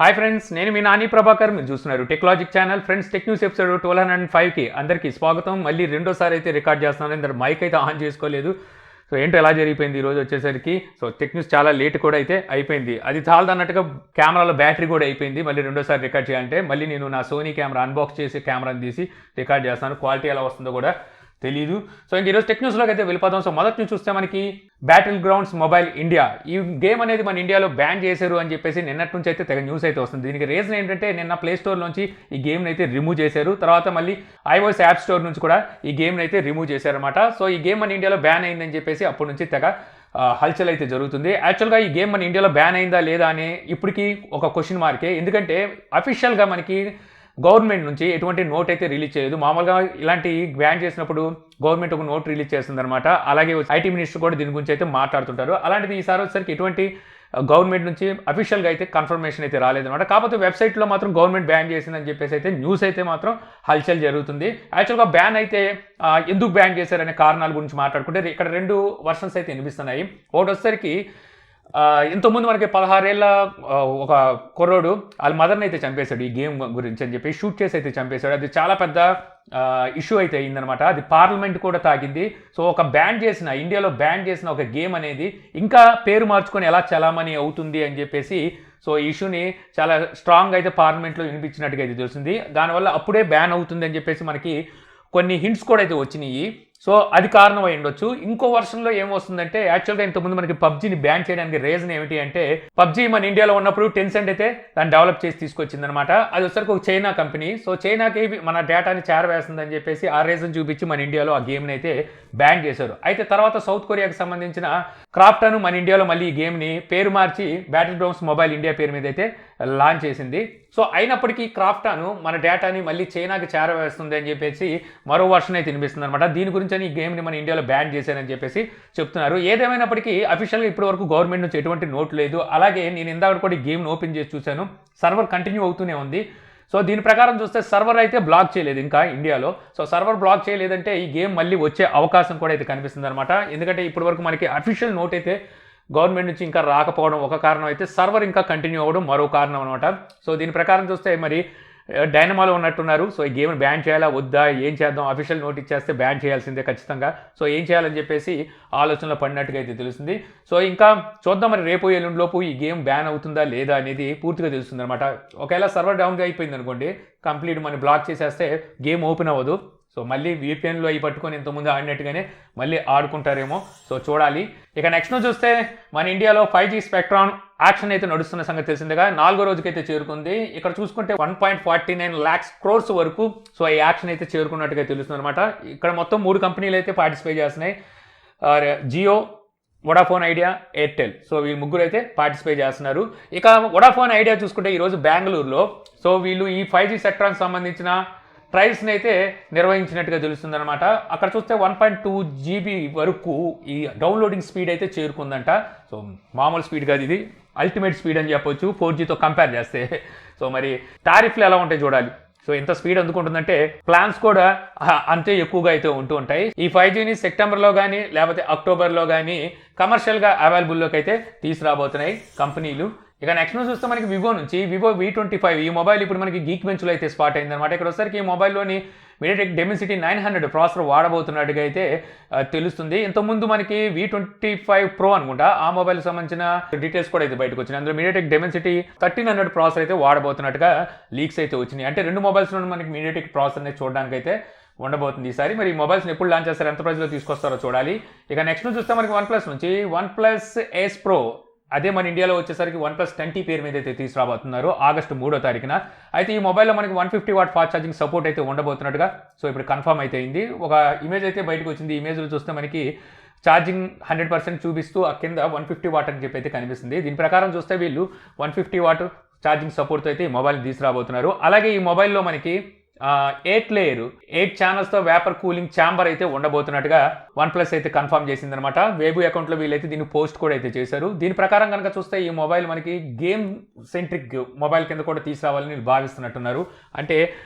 Hi friends, నేను మీ నాని ప్రభాకర్. మీరు చూస్తున్నారు technology channel. Friends, tech news episode 1205కి అందరికీ స్వాగతం. మళ్ళీ రెండోసారి అయితే రికార్డ్ చేస్తున్నాను. ఎందుకంటే మైక్ అయితే ఆన్ చేసుకోలేదు. సో ఏంటో ఎలా జరిగిపోయింది ఈరోజు వచ్చేసరికి. సో టెక్ న్యూస్ చాలా లేట్ కూడా అయితే అయిపోయింది. అది చాలదన్నట్టుగా కెమెరాలో బ్యాటరీ కూడా అయిపోయింది. మళ్ళీ రెండోసారి రికార్డ్ చేయాలంటే మళ్ళీ నేను నా సోనీ కెమెరా అన్బాక్స్ చేసి కెమెరాని తీసి రికార్డ్ చేస్తాను. క్వాలిటీ ఎలా వస్తుందో కూడా తెలీదు. సో ఇంక ఈరోజు టెక్ న్యూస్లోకి అయితే వెళ్ళిపోతాం. సో మొదటి నుంచి చూస్తే మనకి బ్యాటిల్ గ్రౌండ్స్ మొబైల్ ఇండియా, ఈ గేమ్ అనేది మన ఇండియాలో బ్యాన్ చేశారు అని చెప్పేసి నిన్నటి నుంచి అయితే తెగ న్యూస్ అయితే వస్తుంది. దీనికి రీజన్ ఏంటంటే నిన్న ప్లే స్టోర్ నుంచి ఈ గేమ్ని అయితే రిమూవ్ చేశారు. తర్వాత మళ్ళీ iOS యాప్ స్టోర్ నుంచి కూడా ఈ గేమ్ని అయితే రిమూవ్ చేశారనమాట. సో ఈ గేమ్ మన ఇండియాలో బ్యాన్ అయిందని చెప్పేసి అప్పటి నుంచి తెగ హల్చల్ అయితే జరుగుతుంది. యాక్చువల్గా ఈ గేమ్ మన ఇండియాలో బ్యాన్ అయిందా లేదా అని ఇప్పటికీ ఒక క్వశ్చన్ మార్కే. ఎందుకంటే అఫీషియల్గా మనకి గవర్నమెంట్ నుంచి ఎటువంటి నోట్ అయితే రిలీజ్ చేయదు. మామూలుగా ఇలాంటి బ్యాన్ చేసినప్పుడు గవర్నమెంట్ ఒక నోట్ రిలీజ్ చేస్తుంది అనమాట. అలాగే ఐటీ మినిస్టర్ కూడా దీని గురించి అయితే మాట్లాడుతుంటారు. అలాంటిది ఈసారి వచ్చేసరికి ఎటువంటి గవర్నమెంట్ నుంచి అఫీషియల్గా అయితే కన్ఫర్మేషన్ అయితే రాలేదన్నమాట. కాకపోతే వెబ్సైట్లో మాత్రం గవర్నమెంట్ బ్యాన్ చేసిందని చెప్పేసి అయితే న్యూస్ అయితే మాత్రం హల్చల్ జరుగుతుంది. యాక్చువల్గా బ్యాన్ అయితే ఎందుకు బ్యాన్ చేశారనే కారణాల గురించి మాట్లాడుకుంటే ఇక్కడ రెండు వర్షన్స్ అయితే వినిపిస్తున్నాయి. ఒకటి వచ్చేసరికి ఇంతకుముందు మనకి 16 ఏళ్ళ ఒక కుర్రోడు వాళ్ళ మదర్ని అయితే చంపేశాడు ఈ గేమ్ గురించి అని చెప్పి షూట్ చేసి అయితే చంపేశాడు. అది చాలా పెద్ద ఇష్యూ అయితే అయిందనమాట. అది పార్లమెంట్ కూడా తాగింది. సో ఒక ఇండియాలో బ్యాన్ చేసిన ఒక గేమ్ అనేది ఇంకా పేరు మార్చుకొని ఎలా చలామణి అవుతుంది అని చెప్పేసి సో ఈ ఇష్యూని చాలా స్ట్రాంగ్ అయితే పార్లమెంట్లో వినిపించినట్టుగా అయితే తెలిసింది. దానివల్ల అప్పుడే బ్యాన్ అవుతుంది అని చెప్పేసి మనకి కొన్ని హింట్స్ కూడా అయితే వచ్చినాయి. సో అది కారణం అయి ఉండొచ్చు. ఇంకో వర్షన్లో ఏమొస్తుందంటే యాక్చువల్గా ఇంతకుముందు మనకి పబ్జీని బ్యాన్ చేయడానికి రీజన్ ఏమిటి అంటే పబ్జీ మన ఇండియాలో ఉన్నప్పుడు టెన్సెంట్ అయితే దాన్ని డెవలప్ చేసి తీసుకొచ్చిందనమాట. అది వచ్చరికి ఒక చైనా కంపెనీ. సో చైనాకి మన డేటాని చేరవేస్తుందని చెప్పేసి ఆ రీజన్ చూపించి మన ఇండియాలో ఆ గేమ్ని అయితే బ్యాన్ చేశారు. అయితే తర్వాత సౌత్ కొరియాకి సంబంధించిన క్రాఫ్టన్ మన ఇండియాలో మళ్ళీ ఈ గేమ్ని పేరు మార్చి బ్యాటిల్ గ్రౌండ్స్ మొబైల్ ఇండియా పేరు మీద అయితే లాంచ్ చేసింది. సో అయినప్పటికీ క్రాఫ్టాను మన డేటాని మళ్ళీ చైనాకి చేరవేస్తుంది అని చెప్పేసి మరో వర్షన్ అయితే వినిపిస్తుంది అనమాట. దీని గురించి ఈ గేమ్ని మన ఇండియాలో బ్యాన్ చేశారని చెప్పేసి చెప్తున్నారు. ఏదేమైనప్పటికీ అఫీషియల్గా ఇప్పటి వరకు గవర్నమెంట్ నుంచి ఎటువంటి నోట్ లేదు. అలాగే నేను ఇందాక కూడా ఈ గేమ్ని ఓపెన్ చేసి చూశాను. సర్వర్ కంటిన్యూ అవుతూనే ఉంది. సో దీని ప్రకారం చూస్తే సర్వర్ అయితే బ్లాక్ చేయలేదు ఇంకా ఇండియాలో. సో సర్వర్ బ్లాక్ చేయలేదంటే ఈ గేమ్ మళ్ళీ వచ్చే అవకాశం కూడా అయితే కనిపిస్తుంది అనమాట. ఎందుకంటే ఇప్పటి వరకు మనకి అఫీషియల్ నోట్ అయితే గవర్నమెంట్ నుంచి ఇంకా రాకపోవడం ఒక కారణం అయితే సర్వర్ ఇంకా కంటిన్యూ అవ్వడం మరో కారణం అనమాట. సో దీని ప్రకారం చూస్తే మరి డైనమాలో ఉన్నట్టున్నారు. సో ఈ గేమ్ని బ్యాన్ చేయాలా వద్దా, ఏం చేద్దాం, అఫీషియల్ నోట్ ఇచ్చేస్తే బ్యాన్ చేయాల్సిందే ఖచ్చితంగా. సో ఏం చేయాలని చెప్పేసి ఆలోచనలో పడినట్టుగా అయితే తెలుస్తుంది. సో ఇంకా చూద్దాం మరి రేపు ఎల్లుండిలోపు ఈ గేమ్ బ్యాన్ అవుతుందా లేదా అనేది పూర్తిగా తెలుస్తుంది అనమాట. ఒకవేళ సర్వర్ డౌన్గా అయిపోయింది అనుకోండి, కంప్లీట్ మనం బ్లాక్ చేసేస్తే గేమ్ ఓపెన్ అవ్వదు. సో మళ్ళీ VPNలో అవి పట్టుకొని ఇంతకుముందు ఆడినట్టుగానే మళ్ళీ ఆడుకుంటారేమో. సో చూడాలి. ఇక నెక్స్ట్ చూస్తే మన ఇండియాలో 5G స్పెక్ట్రాన్ యాక్షన్ అయితే నడుస్తున్న సంగతి తెలిసిందిగా 4వ రోజుకైతే చేరుకుంది. ఇక్కడ చూసుకుంటే 1.49 lakhs crores వరకు సో ఈ యాక్షన్ అయితే చేరుకున్నట్టుగా తెలుస్తుంది అనమాట. ఇక్కడ మొత్తం 3 కంపెనీలు అయితే పార్టిసిపేట్ చేస్తున్నాయి. Jio, Vodafone Idea, Airtel. So వీళ్ళు ముగ్గురు అయితే పార్టిసిపేట్ చేస్తున్నారు. ఇక వొడాఫోన్ ఐడియా చూసుకుంటే ఈరోజు బెంగళూరులో సో వీళ్ళు ఈ 5G సెక్టార్కి సంబంధించిన ట్రయల్స్ని అయితే నిర్వహించినట్టుగా తెలుస్తుంది అనమాట. అక్కడ చూస్తే 1.2 GB వరకు ఈ డౌన్లోడింగ్ స్పీడ్ అయితే చేరుకుందంట. సో మామూలు స్పీడ్ కాదు, ఇది అల్టిమేట్ స్పీడ్ అని చెప్పొచ్చు 4Gతో కంపేర్ చేస్తే. సో మరి టారిఫ్లు ఎలా ఉంటాయి చూడాలి. సో ఎంత స్పీడ్ అందుకుంటుందంటే ప్లాన్స్ కూడా అంతే ఎక్కువగా అయితే ఉంటూ ఉంటాయి. ఈ 5Gని సెప్టెంబర్లో కానీ లేకపోతే అక్టోబర్లో కానీ కమర్షియల్గా అవైలబుల్లోకి అయితే తీసుకురాబోతున్నాయి కంపెనీలు. ఇక నెక్స్ట్ చూస్తే మనకి వివో నుంచి వివో V25 ఈ మొబైల్ ఇప్పుడు మనకి గీక్ బెంచ్లో అయితే స్పాట్ అయిందనమాట. ఇక్కడ వచ్చేసరికి ఈ మొబైల్లోని మీడియాటెక్ డెమెన్సిటీ 900 ప్రాసెసర్ వాడబోతున్నట్టుగా అయితే తెలుస్తుంది. ఇంతకుముందు మనకి V25 Pro అనుకుంటా ఆ మొబైల్కి సంబంధించిన డీటెయిల్స్ కూడా అయితే బయటకు వచ్చినాయి. అందులో మీడియాటెక్ డెమెన్సిటీ 1300 ప్రాసెసర్ అయితే వాడబోతున్నట్టుగా లీక్స్ అయితే వచ్చినాయి. అంటే రెండు మొబైల్స్లో మనకి మీడియాటెక్ ప్రాసెసర్ అనేది చూడడానికి అయితే ఉండబోతుంది ఈసారి. మరి ఈ మొబైల్స్ని ఎప్పుడు లాంచ్ చేస్తారు, ఎంత ప్రైస్లో తీసుకొస్తారో చూడాలి. ఇక నెక్స్ట్ చూస్తే మనకి OnePlus నుంచి OnePlus Ace Pro, అదే మన ఇండియాలో వచ్చేసరికి OnePlus 10T పేరు మీద అయితే తీసుకురాబోతున్నారు ఆగస్టు 3వ తారీఖున. అయితే ఈ మొబైల్లో మనకి 150 వాట్ ఫాస్ట్ ఛార్జింగ్ సపోర్ట్ అయితే ఉండబోతున్నట్టుగా సో ఇప్పుడు కన్ఫర్మ్ అయితే అయింది. ఒక ఇమేజ్ అయితే బయటకు వచ్చింది. ఈ ఇమేజ్లో చూస్తే మనకి ఛార్జింగ్ 100% చూపిస్తూ ఆ కింద 150 వాట్ అని చెప్పి అయితే కనిపిస్తుంది. దీని ప్రకారం చూస్తే వీళ్ళు 150 వాట్ ఛార్జింగ్ సపోర్ట్తో అయితే ఈ మొబైల్ని తీసుకురాబోతున్నారు. అలాగే ఈ మొబైల్లో మనకి ఎయిట్ లేయర్ 8 ఛానల్స్తో వేపర్ కూలింగ్ ఛాంబర్ అయితే ఉండబోతున్నట్టుగా OnePlus అయితే కన్ఫర్మ్ చేసిందనమాట. వేబు అకౌంట్లో వీళ్ళైతే దీన్ని పోస్ట్ కూడా అయితే చేశారు. దీని ప్రకారం కనుక చూస్తే ఈ మొబైల్ మనకి గేమ్ సెంట్రిక్ మొబైల్ కింద కూడా తీసుకురావాలని భావిస్తున్నట్టున్నారు. అంటే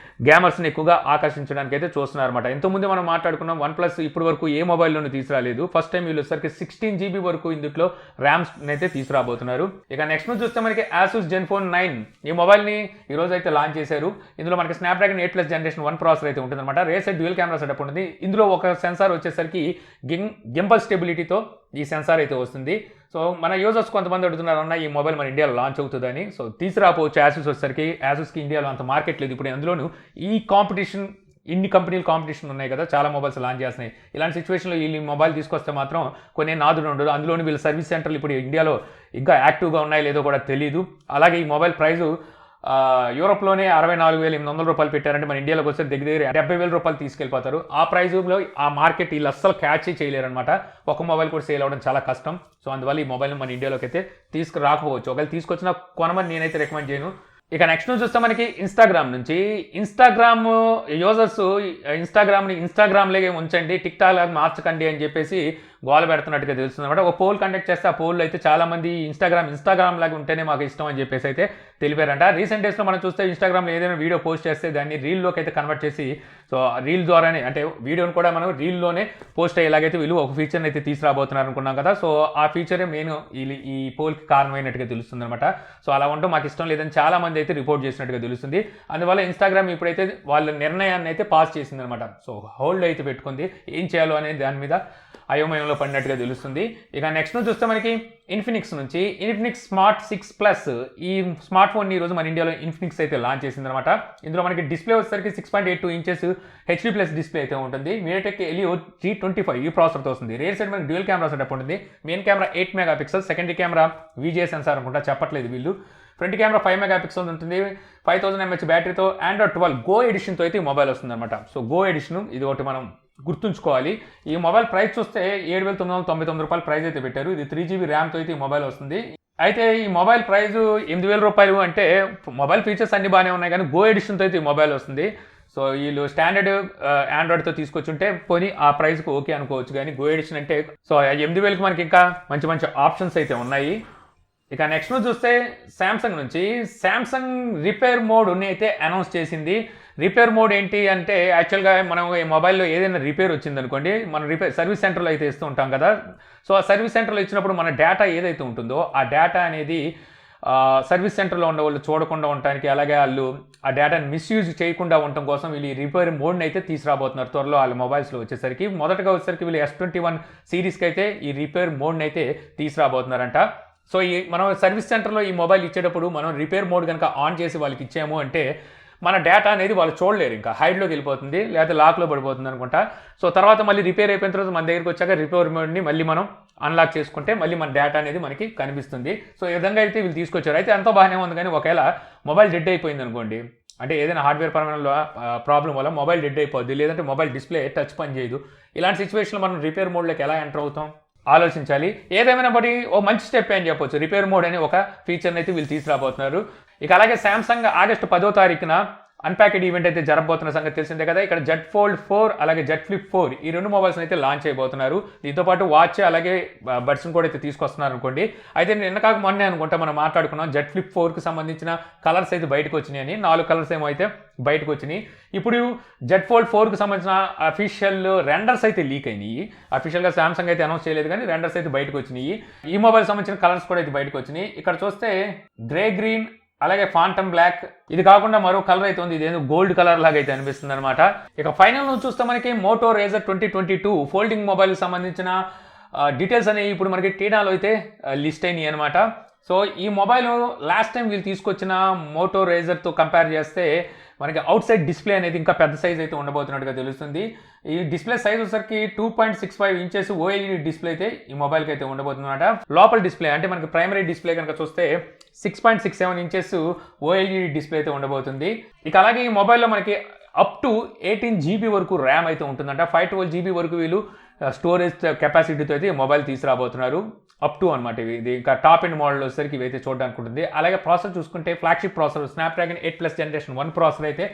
గేమర్స్ని ఎక్కువగా ఆకర్షించడానికి అయితే చూస్తున్నారు అనమాట. ఎంతోమంది మనం మాట్లాడుకున్నాం OnePlus ఇప్పటి వరకు ఏ మొబైల్లోనూ తీసుకురాలేదు. ఫస్ట్ టైం వీళ్ళు వచ్చేసరికి 16 GB వరకు ఇందులో ర్యామ్స్ అయితే తీసుకురాబోతున్నారు. ఇక నెక్స్ట్ చూస్తే మనకి Asus Zenfone 9 ఈ మొబైల్ని ఈ రోజు అయితే లాంచ్ చేశారు. ఇందులో మనకి స్నాప్డ్రాగన్ 8+ జనరేషన్ 1 ప్రాసెసర్ అయితే ఉంటుందన్నమాట. Rare side dual camera setup ఉంటుంది. ఇందులో ఒక సెన్సార్ వచ్చేసరికి గింబల్ స్టెబిలిటీతో ఈ సెన్సార్ అయితే వస్తుంది. సో మన యూజర్స్ కొంతమంది అడుగుతున్నారు అన్న ఈ మొబైల్ మన ఇండియాలో లాంచ్ అవుతుందని. సో తీసుకురాపోవచ్చు యాసూస్ వచ్చేసరికి. యాసూస్కి ఇండియాలో అంత మార్కెట్ లేదు ఇప్పుడు. అందులోనూ ఈ కాంపిటీషన్ ఇన్ని కంపెనీలు కాంపిటీషన్ ఉన్నాయి కదా, చాలా మొబైల్స్ లాంచ్ చేస్తున్నాయి. ఇలాంటి సిచ్యువేషన్లో వీళ్ళు మొబైల్ తీసుకొస్తే మాత్రం కొన్ని నాదుడు ఉండదు. అందులోని వీళ్ళ సర్వీస్ సెంటర్లు ఇప్పుడు ఇండియాలో ఇంకా యాక్టివ్గా ఉన్నాయో లేదో కూడా తెలియదు. అలాగే ఈ మొబైల్ ప్రైజు యూరోప్లోనే 64,800 రూపాయలు పెట్టారంటే మన ఇండియాలోకి వస్తే దగ్గర 70,000 రూపాయలు తీసుకెళ్ళిపోతారు. ఆ ప్రైజ్లో ఆ మార్కెట్ వీళ్ళు అస్సలు క్యాచ్ చేయలేరు అనమాట. ఒక మొబైల్ కూడా సేల్ అవ్వడం చాలా కష్టం. సో అందువల్ల ఈ మొబైల్ని మన ఇండియాలోకి అయితే తీసుకురాకపోవచ్చు. ఒకవేళ తీసుకొచ్చినా కొనమని నేనైతే రికమెండ్ చేయను. ఇక నెక్స్ట్ చూస్తే మనకి ఇన్స్టాగ్రామ్ నుంచి ఇన్స్టాగ్రామ్ యూజర్స్ ఇన్స్టాగ్రామ్లాగే ఉంచండి, టిక్టాక్ లాగా మార్చకండి అని చెప్పేసి గోల పెడుతున్నట్టుగా తెలుస్తుంది అనమాట. ఒక పోల్ కండక్ట్ చేస్తే ఆ పోల్లో అయితే చాలామంది ఇన్స్టాగ్రామ్ లాగా ఉంటేనే మాకు ఇష్టం అని చెప్పేసి అయితే తెలిపారంట. రీసెంట్ డేస్లో మనం చూస్తే ఇన్స్టాగ్రామ్లో ఏదైనా వీడియో పోస్ట్ చేస్తే దాన్ని రీల్లోకి అయితే కన్వర్ట్ చేసి, సో రీల్ ద్వారానే అంటే వీడియోని కూడా మనం రీల్లోనే పోస్ట్ అయ్యేలాగైతే వీళ్ళు ఒక ఫీచర్ని అయితే తీసుకురాబోతున్నారు అనుకున్నాం కదా. సో ఆ ఫీచరే మెయిన్ ఈ పోల్కి కారణమైనట్టుగా తెలుస్తుంది అనమాట. సో అలా ఉంటూ మాకు ఇష్టం లేదని చాలామంది అయితే రిపోర్ట్ చేసినట్టుగా తెలుస్తుంది. అందువల్ల ఇన్స్టాగ్రామ్ ఇప్పుడైతే వాళ్ళ నిర్ణయాన్ని అయితే పాస్ చేసింది అనమాట. సో హోల్డ్ అయితే పెట్టుకుంది, ఏం చేయాలో అనేది దాని మీద అయోమయంలో పడినట్టుగా తెలుస్తుంది. ఇక నెక్స్ట్ చూస్తే మనకి ఇన్ఫినిక్స్ నుంచి ఇన్ఫినిక్స్ స్మార్ట్ 6+ ఈ స్మార్ట్ ఫోన్ ఈ రోజు మన ఇండియాలో ఇన్ఫినిక్స్ అయితే లాంచ్ చేసింది అనమాట. ఇందులో మనకి డిస్ప్లే వచ్చేసరికి 6.82 ఇంచెస్ HD+ డిస్ప్లే అయితే ఉంటుంది. మీడియాటెక్ హెలియో G25 ఈ ప్రాసెసర్తో వస్తుంది. రేర్ సైడ్ మనకి డ్యూయల్ కెమెరా సెటప్ ఉంటుంది. Main camera 8 megapixel, secondary camera VGA sensor అనుకుంటా, చెప్పట్లేదు వీళ్ళు. ఫ్రంట్ కెమెరా 5 మెగాపిక్సెల్ ఉంటుంది. 5000 mAh బ్యాటరీతో Android 12 గో ఎడిషన్తో అయితే ఈ మొబైల్ వస్తుంది అనమాట. సో గో ఎడిషన్ ఇది ఒకటి మనం గుర్తుంచుకోవాలి. ఈ మొబైల్ ప్రైస్ చూస్తే 7,999 రూపాయలు ప్రైస్ అయితే పెట్టారు. ఇది 3 GB ర్యామ్తో అయితే ఈ మొబైల్ వస్తుంది. అయితే ఈ మొబైల్ ప్రైస్ 8,000 రూపాయలు అంటే మొబైల్ ఫీచర్స్ అన్ని బాగానే ఉన్నాయి కానీ గో ఎడిషన్తో అయితే ఈ మొబైల్ వస్తుంది. సో వీళ్ళు స్టాండర్డ్ ఆండ్రాయిడ్తో తీసుకొచ్చుంటే పోనీ ఆ ప్రైస్కి ఓకే అనుకోవచ్చు, కానీ గో ఎడిషన్ అంటే సో 8,000కి మనకి ఇంకా మంచి మంచి ఆప్షన్స్ అయితే ఉన్నాయి. ఇక నెక్స్ట్ చూస్తే శాంసంగ్ నుంచి శాంసంగ్ రిపేర్ మోడ్ని అయితే అనౌన్స్ చేసింది. రిపేర్ మోడ్ ఏంటి అంటే యాక్చువల్గా మనం ఈ మొబైల్లో ఏదైనా రిపేర్ వచ్చిందనుకోండి, మనం సర్వీస్ సెంటర్లో అయితే ఇస్తూ ఉంటాం కదా. సో ఆ సర్వీస్ సెంటర్లో ఇచ్చినప్పుడు మన డేటా ఏదైతే ఉంటుందో ఆ డేటా అనేది సర్వీస్ సెంటర్లో ఉన్న వాళ్ళు చూడకుండా ఉండటానికి, అలాగే వాళ్ళు ఆ డేటాని మిస్యూజ్ చేయకుండా ఉండటం కోసం వీళ్ళు ఈ రిపేర్ మోడ్ని అయితే తీసుకురాబోతున్నారు త్వరలో వాళ్ళ మొబైల్స్లో వచ్చేసరికి. మొదటగా వచ్చేసరికి వీళ్ళు S21 సిరీస్కి అయితే ఈ రిపేర్ మోడ్ని అయితే తీసుకురాబోతున్నారంట. సో మనం సర్వీస్ సెంటర్లో ఈ మొబైల్ ఇచ్చేటప్పుడు మనం రిపేర్ మోడ్ కనుక ఆన్ చేసి వాళ్ళకి ఇచ్చాము అంటే మన డేటా అనేది వాళ్ళు చూడలేరు, ఇంకా హైడ్లోకి వెళ్ళిపోతుంది లేదా లాక్లో పడిపోతుంది అనుకుంటా. సో తర్వాత మళ్ళీ రిపేర్ అయిపోయిన తర్వాత మన దగ్గరికి వచ్చాక రిపేర్ మోడ్ని మళ్ళీ మనం అన్లాక్ చేసుకుంటే మళ్ళీ మన డేటా అనేది మనకి కనిపిస్తుంది. సో ఈ విధంగా అయితే వీళ్ళు తీసుకొచ్చారు. అయితే ఎంతో బాగానే ఉంది, కానీ ఒకవేళ మొబైల్ డెడ్ అయిపోయింది అనుకోండి, అంటే ఏదైనా హార్డ్వేర్ పరమైన ప్రాబ్లం వల్ల మొబైల్ డెడ్ అయిపోద్ది, లేదంటే మొబైల్ డిస్ప్లే టచ్ పని చేయదు. ఇలాంటి సిచ్యువేషన్లో మనం రిపేర్ మోడ్లోకి ఎలా ఎంటర్ అవుతాం ఆలోచించాలి. ఏదేమైనా బట్టి ఓ మంచి స్టెప్ అని చెప్పొచ్చు. రిపేర్ మోడ్ అనే ఒక ఫీచర్ని అయితే వీళ్ళు తీసుకురాబోతున్నారు. ఇక అలాగే శాంసంగ్ ఆగస్టు 10వ తారీఖున అన్ప్యాకెడ్ ఈవెంట్ అయితే జరగబోతున్న సంగతి తెలిసిందే కదా. ఇక్కడ Z Fold 4 అలాగే Z Flip 4 ఈ రెండు మొబైల్స్ అయితే లాంచ్ చేయబోతున్నారు. దీంతో పాటు వాచ్ అలాగే బడ్స్ని కూడా అయితే తీసుకొస్తున్నారు అనుకోండి. అయితే నిన్న కాక మొన్నే అనుకుంటా మనం మాట్లాడుకున్నాం Z Flip 4కి సంబంధించిన కలర్స్ అయితే బయటకు వచ్చినాయి అని. 4 కలర్స్ ఏమో అయితే బయటకు వచ్చినాయి. ఇప్పుడు Z Fold 4కి సంబంధించిన అఫీషియల్ రెండర్స్ అయితే లీక్ అయినాయి. అఫీషియల్గా శాంసంగ్ అయితే అనౌన్స్ చేయలేదు కానీ రెండర్స్ అయితే బయటకు వచ్చినాయి. ఈ మొబైల్ సంబంధించిన కలర్స్ కూడా అయితే బయటకు వచ్చినాయి. ఇక్కడ చూస్తే గ్రే గ్రీన్ అలాగే ఫాంటమ్ బ్లాక్, ఇది కాకుండా మరో కలర్ అయితే ఉంది, ఇదేదో గోల్డ్ కలర్ లాగా అయితే అనిపిస్తుంది అనమాట. ఇక ఫైనల్ నుంచి చూస్తే మనకి మోటో రేజర్ 2022 ఫోల్డింగ్ మొబైల్ సంబంధించిన డీటెయిల్స్ అనేవి ఇప్పుడు మనకి టీనాలో అయితే లిస్ట్ అయినాయి అనమాట. సో ఈ మొబైల్ లాస్ట్ టైం వీళ్ళు తీసుకొచ్చిన మోటో రేజర్తో కంపేర్ చేస్తే మనకి అవుట్ సైడ్ డిస్ప్లే అనేది ఇంకా పెద్ద సైజ్ అయితే ఉండబోతున్నట్టుగా తెలుస్తుంది. ఈ డిస్ప్లే సైజ్ వచ్చేసరికి 2.65 ఇంచెస్ OLED డిస్ప్లే అయితే ఈ మొబైల్కి అయితే ఉండబోతుందన్నమాట. లోపల డిస్ప్లే అంటే మనకి ప్రైమరీ డిస్ప్లే కనుక చూస్తే 6.67 ఇంచెస్ OLED డిస్ప్లే అయితే ఉండబోతుంది. ఇక అలాగే ఈ మొబైల్లో మనకి అప్ టు 18 GB వరకు ర్యామ్ అయితే ఉంటుందంట. 512 GB వరకు వీళ్ళు స్టోరేజ్ కెపాసిటీతో అయితే మొబైల్ తీసుకురాబోతున్నారు. అప్ టు అనమాట. ఇది ఇంకా టాప్ ఎండ్ మోడల్ వచ్చేసరికి ఇవైతే చూడడానికి ఉంటుంది. అలాగే ప్రాసెసర్ చూసుకుంటే flagship processor Snapdragon 8+ generation 1 processor అయితే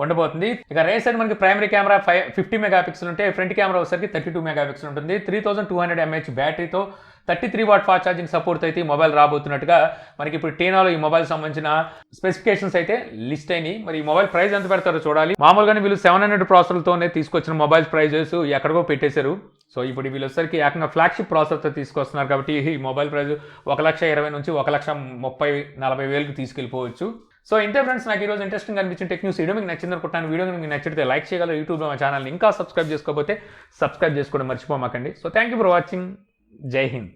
ఉండబోతుంది. ఇక రైట్ సైడ్ మనకి ప్రైమరీ కెమెరా 50 మెగాపిక్సెల్ ఉంటే ఫ్రంట్ కెమెరా వచ్చేసరికి 32 మెగాపిక్సెల్ ఉంటుంది. 3200 mAh బ్యాటరీతో 33 watt fast charging support అయితే ఈ మొబైల్ రాబోతున్నట్టుగా మనకి ఇప్పుడు టీనాలో ఈ మొబైల్ సంబంధించిన స్పెసిఫికేషన్స్ అయితే లిస్ట్ అయినాయి. మరి ఈ మొబైల్ ప్రైస్ ఎంత పెడతారో చూడాలి. మామూలుగానే వీళ్ళు 700 ప్రాసెసర్లతోనే తీసుకొచ్చిన మొబైల్ ప్రైజెస్ ఎక్కడికో పెట్టేశారు. సో ఇప్పుడు వీళ్ళు వచ్చేసరికి ఏకంగా ఫ్లాగ్షిప్ ప్రాసెసర్తో తీసుకొస్తున్నారు కాబట్టి ఈ మొబైల్ ప్రైస్ 1,20,000 నుంచి 1,30,40,000కి తీసుకెళ్ళిపోవచ్చు. సో ఇంతే ఫ్రెండ్స్, నాకు ఈరోజు ఇంట్రెస్టింగ్ అనిపించిన టెక్ న్యూస్ వీడియో మీకు నచ్చింది అనుకుంటాను. వీడియో మీకు నచ్చితే లైక్ చేయగలరు. యూట్యూబ్లో మా ఛానల్ని ఇంకా సబ్స్క్రైబ్ చేసుకోకపోతే సబ్స్క్రైబ్ చేసుకోవడం మర్చిపోమాకండి. So thank you for watching. జై హింద్.